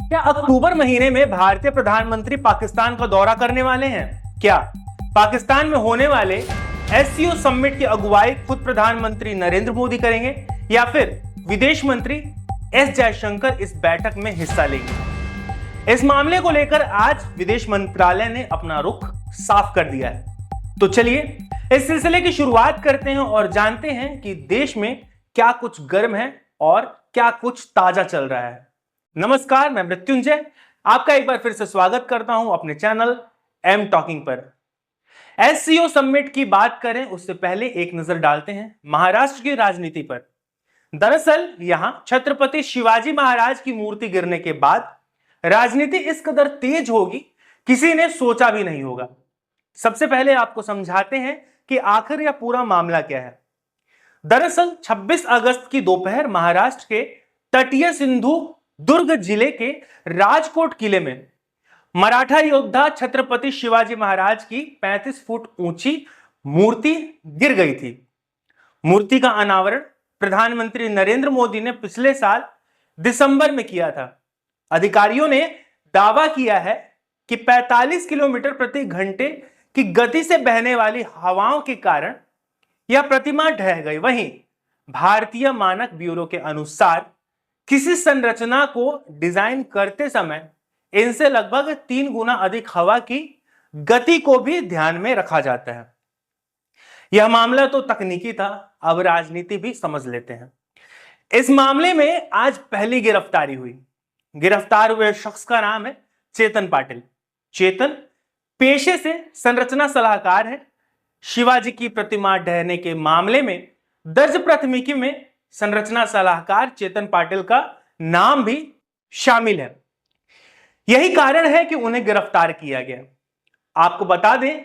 क्या अक्टूबर महीने में भारतीय प्रधानमंत्री पाकिस्तान का दौरा करने वाले हैं? क्या पाकिस्तान में होने वाले एससीओ समिट की अगुवाई खुद प्रधानमंत्री नरेंद्र मोदी करेंगे या फिर विदेश मंत्री एस जयशंकर इस बैठक में हिस्सा लेंगे? इस मामले को लेकर आज विदेश मंत्रालय ने अपना रुख साफ कर दिया है। तो चलिए इस सिलसिले की शुरुआत करते हैं और जानते हैं कि देश में क्या कुछ गर्म है और क्या कुछ ताजा चल रहा है। नमस्कार, मैं मृत्युंजय आपका एक बार फिर से स्वागत करता हूं अपने चैनल एम टॉकिंग पर। एससीओ समिट की बात करें उससे पहले एक नजर डालते हैं महाराष्ट्र की राजनीति पर। दरअसल यहां छत्रपति शिवाजी महाराज की मूर्ति गिरने के बाद राजनीति इस कदर तेज होगी किसी ने सोचा भी नहीं होगा। सबसे पहले आपको समझाते हैं कि आखिर यह पूरा मामला क्या है। दरअसल 26 अगस्त की दोपहर महाराष्ट्र के तटीय सिंधु दुर्ग जिले के राजकोट किले में मराठा योद्धा छत्रपति शिवाजी महाराज की 35 फुट ऊंची मूर्ति गिर गई थी। मूर्ति का अनावरण प्रधानमंत्री नरेंद्र मोदी ने पिछले साल दिसंबर में किया था। अधिकारियों ने दावा किया है कि 45 किलोमीटर प्रति घंटे की गति से बहने वाली हवाओं के कारण यह प्रतिमा ढह गई। वहीं भारतीय मानक ब्यूरो के अनुसार किसी संरचना को डिजाइन करते समय इनसे लगभग 3 गुना अधिक हवा की गति को भी ध्यान में रखा जाता है। यह मामला तो तकनीकी था, अब राजनीति भी समझ लेते हैं। इस मामले में आज पहली गिरफ्तारी हुई। गिरफ्तार हुए शख्स का नाम है चेतन पाटिल। चेतन पेशे से संरचना सलाहकार है। शिवाजी की प्रतिमा ढहने के मामले में दर्ज प्राथमिकी में संरचना सलाहकार चेतन पाटिल का नाम भी शामिल है। यही कारण है कि उन्हें गिरफ्तार किया गया। आपको बता दें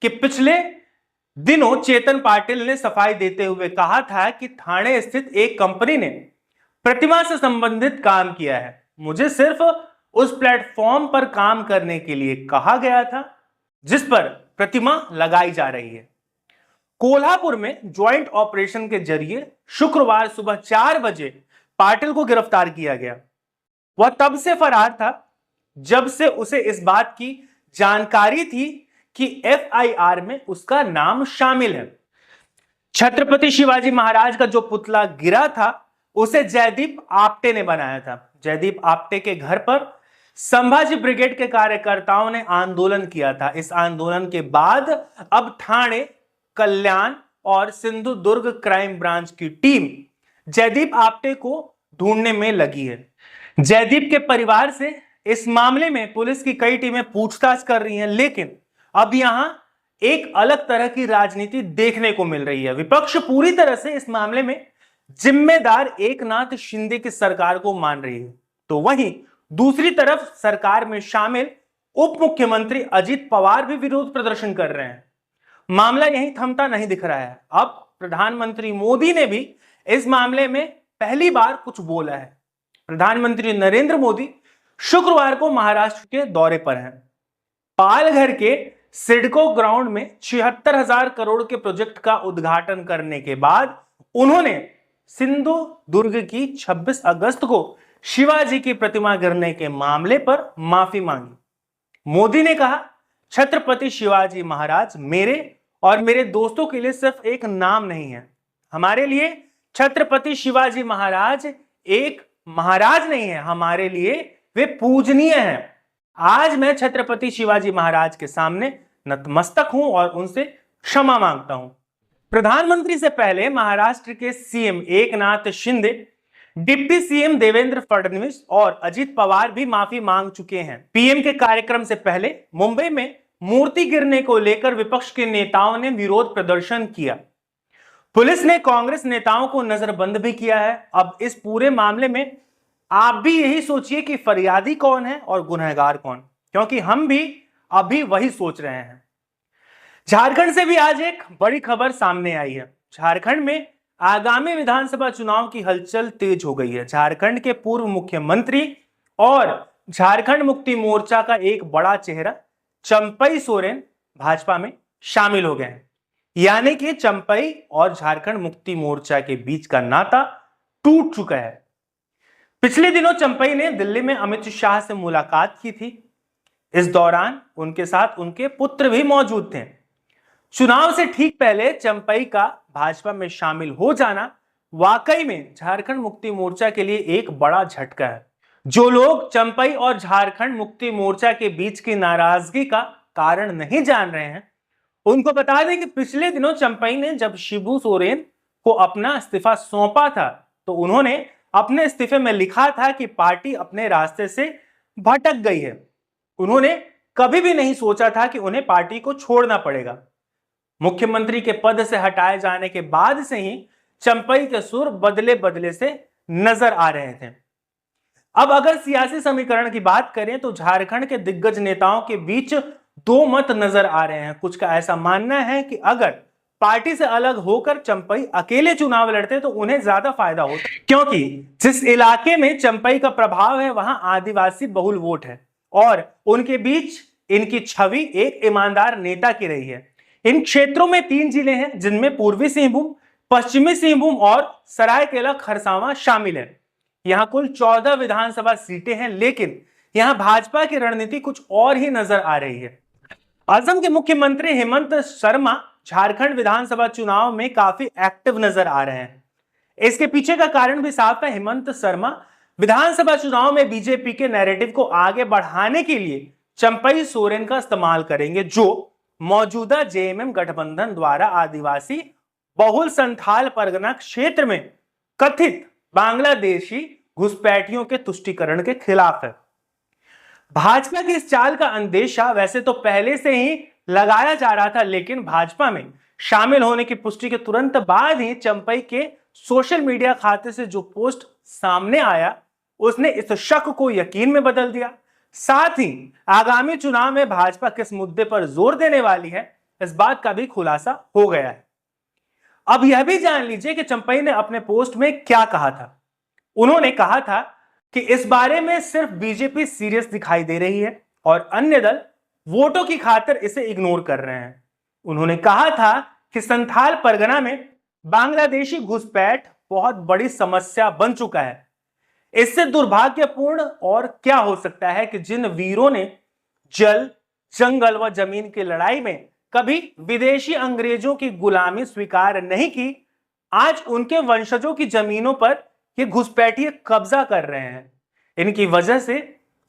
कि पिछले दिनों चेतन पाटिल ने सफाई देते हुए कहा था कि ठाणे स्थित एक कंपनी ने प्रतिमा से संबंधित काम किया है। मुझे सिर्फ उस प्लेटफॉर्म पर काम करने के लिए कहा गया था जिस पर प्रतिमा लगाई जा रही है। कोल्हापुर में ज्वाइंट ऑपरेशन के जरिए शुक्रवार सुबह 4 बजे पाटिल को गिरफ्तार किया गया। वह तब से फरार था जब से उसे इस बात की जानकारी थी कि एफआईआर में उसका नाम शामिल है। छत्रपति शिवाजी महाराज का जो पुतला गिरा था उसे जयदीप आपटे ने बनाया था। जयदीप आपटे के घर पर संभाजी ब्रिगेड के कार्यकर्ताओं ने आंदोलन किया था। इस आंदोलन के बाद अब ठाणे, कल्याण और सिंधु दुर्ग क्राइम ब्रांच की टीम जयदीप आपटे को ढूंढने में लगी है। जयदीप के परिवार से इस मामले में पुलिस की कई टीमें पूछताछ कर रही हैं, लेकिन अब यहां एक अलग तरह की राजनीति देखने को मिल रही है। विपक्ष पूरी तरह से इस मामले में जिम्मेदार एकनाथ शिंदे की सरकार को मान रही है, तो वहीं दूसरी तरफ सरकार में शामिल उप मुख्यमंत्री अजित पवार भी विरोध प्रदर्शन कर रहे हैं। मामला यहीं थमता नहीं दिख रहा है। अब प्रधानमंत्री मोदी ने भी इस मामले में पहली बार कुछ बोला है। प्रधानमंत्री नरेंद्र मोदी शुक्रवार को महाराष्ट्र के दौरे पर हैं। पालघर के सिडको ग्राउंड में 76,000 करोड़ के प्रोजेक्ट का उद्घाटन करने के बाद उन्होंने सिंधु दुर्ग की 26 अगस्त को शिवाजी की प्रतिमा गिरने के मामले पर माफी मांगी। मोदी ने कहा, छत्रपति शिवाजी महाराज मेरे और मेरे दोस्तों के लिए सिर्फ एक नाम नहीं है। हमारे लिए छत्रपति शिवाजी महाराज एक महाराज नहीं है, हमारे लिए वे पूजनीय हैं। आज मैं छत्रपति शिवाजी महाराज के सामने नतमस्तक हूं और उनसे क्षमा मांगता हूं। प्रधानमंत्री से पहले महाराष्ट्र के CM Eknath Shinde, deputy CM Devendra Fadnavis और अजित पवार भी माफी मांग चुके हैं। पीएम के कार्यक्रम से पहले मुंबई में मूर्ति गिरने को लेकर विपक्ष के नेताओं ने विरोध प्रदर्शन किया। पुलिस ने कांग्रेस नेताओं को नजरबंद भी किया है। अब इस पूरे मामले में आप भी यही सोचिए कि फरियादी कौन है और गुनहगार कौन, क्योंकि हम भी अभी वही सोच रहे हैं। झारखंड से भी आज एक बड़ी खबर सामने आई है। झारखंड में आगामी विधानसभा चुनाव की हलचल तेज हो गई है। झारखंड के पूर्व मुख्यमंत्री और झारखंड मुक्ति मोर्चा का एक बड़ा चेहरा चंपई सोरेन भाजपा में शामिल हो गए हैं। यानी कि चंपई और झारखंड मुक्ति मोर्चा के बीच का नाता टूट चुका है। पिछले दिनों चंपई ने दिल्ली में अमित शाह से मुलाकात की थी। इस दौरान उनके साथ उनके पुत्र भी मौजूद थे। चुनाव से ठीक पहले चंपई का भाजपा में शामिल हो जाना वाकई में झारखंड मुक्ति मोर्चा के लिए एक बड़ा झटका है। जो लोग चंपई और झारखंड मुक्ति मोर्चा के बीच की नाराजगी का कारण नहीं जान रहे हैं, उनको बता दें कि पिछले दिनों चंपई ने जब शिबू सोरेन को अपना इस्तीफा सौंपा था तो उन्होंने अपने इस्तीफे में लिखा था कि पार्टी अपने रास्ते से भटक गई है। उन्होंने कभी भी नहीं सोचा था कि उन्हें पार्टी को छोड़ना पड़ेगा। मुख्यमंत्री के पद से हटाए जाने के बाद से ही चंपई के सुर बदले बदले से नजर आ रहे थे। अब अगर सियासी समीकरण की बात करें तो झारखंड के दिग्गज नेताओं के बीच दो मत नजर आ रहे हैं। कुछ का ऐसा मानना है कि अगर पार्टी से अलग होकर चंपई अकेले चुनाव लड़ते तो उन्हें ज्यादा फायदा होता, क्योंकि जिस इलाके में चंपई का प्रभाव है वहां आदिवासी बहुल वोट है और उनके बीच इनकी छवि एक ईमानदार नेता की रही है। इन क्षेत्रों में 3 जिले हैं जिनमें पूर्वी सिंहभूम, पश्चिमी सिंहभूम और सरायकेला खरसावां शामिल है। यहां कुल 14 विधानसभा सीटें हैं, लेकिन यहां भाजपा की रणनीति कुछ और ही नजर आ रही है। असम के मुख्यमंत्री हेमंत शर्मा झारखंड विधानसभा चुनाव में काफी एक्टिव नजर आ रहे हैं। इसके पीछे का कारण भी साफ है। हेमंत शर्मा विधानसभा चुनाव में बीजेपी के नैरेटिव को आगे बढ़ाने के लिए चंपई सोरेन का इस्तेमाल करेंगे, जो मौजूदा जेएमएम गठबंधन द्वारा आदिवासी बहुल संथाल परगना क्षेत्र में कथित बांग्लादेशी घुसपैठियों के तुष्टीकरण के खिलाफ है। भाजपा की इस चाल का अंदेशा वैसे तो पहले से ही लगाया जा रहा था, लेकिन भाजपा में शामिल होने की पुष्टि के तुरंत बाद ही चंपई के सोशल मीडिया खाते से जो पोस्ट सामने आया उसने इस शक को यकीन में बदल दिया। साथ ही आगामी चुनाव में भाजपा किस मुद्दे पर जोर देने वाली है इस बात का भी खुलासा हो गया है। अब यह भी जान लीजिए कि चंपई ने अपने पोस्ट में क्या कहा था। उन्होंने कहा था कि इस बारे में सिर्फ बीजेपी सीरियस दिखाई दे रही है और अन्य दल वोटों की खातिर इसे इग्नोर कर रहे हैं। उन्होंने कहा था कि संथाल परगना में बांग्लादेशी घुसपैठ बहुत बड़ी समस्या बन चुका है। इससे दुर्भाग्यपूर्ण और क्या हो सकता है कि जिन वीरों ने जल, जंगल व जमीन की लड़ाई में कभी विदेशी अंग्रेजों की गुलामी स्वीकार नहीं की, आज उनके वंशजों की जमीनों पर ये घुसपैठिए कब्जा कर रहे हैं। इनकी वजह से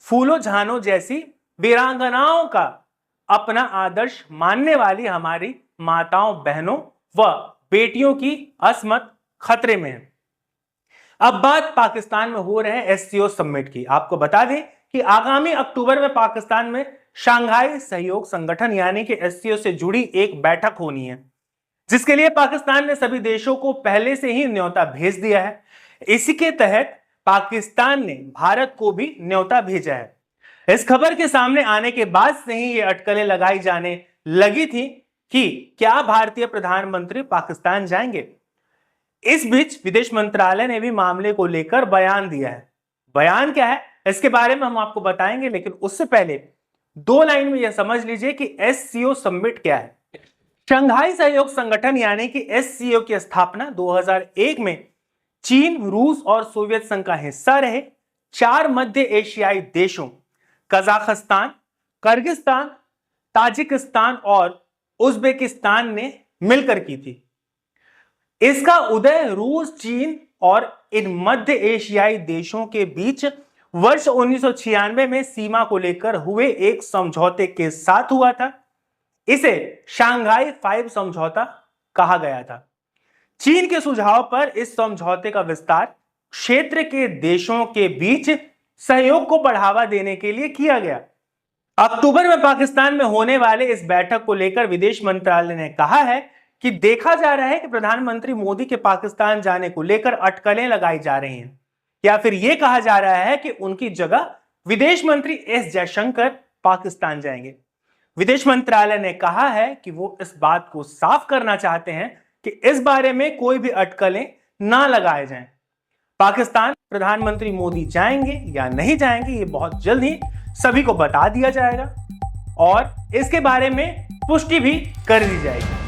फूलो झानो जैसी वीरांगनाओं का अपना आदर्श मानने वाली हमारी माताओं, बहनों व बेटियों की असमत खतरे में है। अब बात पाकिस्तान में हो रहे एससीओ समिट की। आपको बता दें कि आगामी अक्टूबर में पाकिस्तान में शंघाई सहयोग संगठन यानी कि एससीओ से जुड़ी एक बैठक होनी है, जिसके लिए पाकिस्तान ने सभी देशों को पहले से ही न्योता भेज दिया है। इसी के तहत पाकिस्तान ने भारत को भी न्योता भेजा है। इस खबर के सामने आने के बाद से ही ये अटकलें लगाई जाने लगी थी कि क्या भारतीय प्रधानमंत्री पाकिस्तान जाएंगे। इस बीच विदेश मंत्रालय ने भी मामले को लेकर बयान दिया है। बयान क्या है इसके बारे में हम आपको बताएंगे, लेकिन उससे पहले 2 लाइन में यह समझ लीजिए कि एससीओ समिट क्या है। शंघाई सहयोग संगठन यानी कि एससीओ की स्थापना 2001 में चीन, रूस और सोवियत संघ का हिस्सा रहे 4 मध्य एशियाई देशों कजाकिस्तान, किर्गिस्तान, ताजिकिस्तान और उज्बेकिस्तान ने मिलकर की थी। इसका उदय रूस, चीन और इन मध्य एशियाई देशों के बीच वर्ष 1996 में सीमा को लेकर हुए एक समझौते के साथ हुआ था। इसे शंघाई 5 समझौता कहा गया था। चीन के सुझाव पर इस समझौते का विस्तार क्षेत्र के देशों के बीच सहयोग को बढ़ावा देने के लिए किया गया। अक्टूबर में पाकिस्तान में होने वाले इस बैठक को लेकर विदेश मंत्रालय ने कहा है कि देखा जा रहा है कि प्रधानमंत्री मोदी के पाकिस्तान जाने को लेकर अटकलें लगाई जा रही हैं, या फिर यह कहा जा रहा है कि उनकी जगह विदेश मंत्री एस जयशंकर पाकिस्तान जाएंगे। विदेश मंत्रालय ने कहा है कि वो इस बात को साफ करना चाहते हैं कि इस बारे में कोई भी अटकलें ना लगाए जाएं। पाकिस्तान प्रधानमंत्री मोदी जाएंगे या नहीं जाएंगे ये बहुत जल्द ही सभी को बता दिया जाएगा और इसके बारे में पुष्टि भी कर दी जाएगी।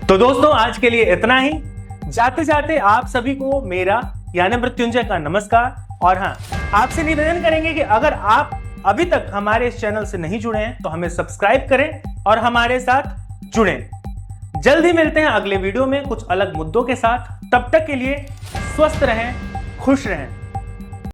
तो दोस्तों आज के लिए इतना ही। जाते जाते आप सभी को मेरा यानी मृत्युंजय का नमस्कार। और हाँ, आपसे निवेदन करेंगे कि अगर आप अभी तक हमारे इस चैनल से नहीं जुड़े हैं तो हमें सब्सक्राइब करें और हमारे साथ जुड़ें। जल्द ही मिलते हैं अगले वीडियो में कुछ अलग मुद्दों के साथ। तब तक के लिए स्वस्थ रहें, खुश रहें।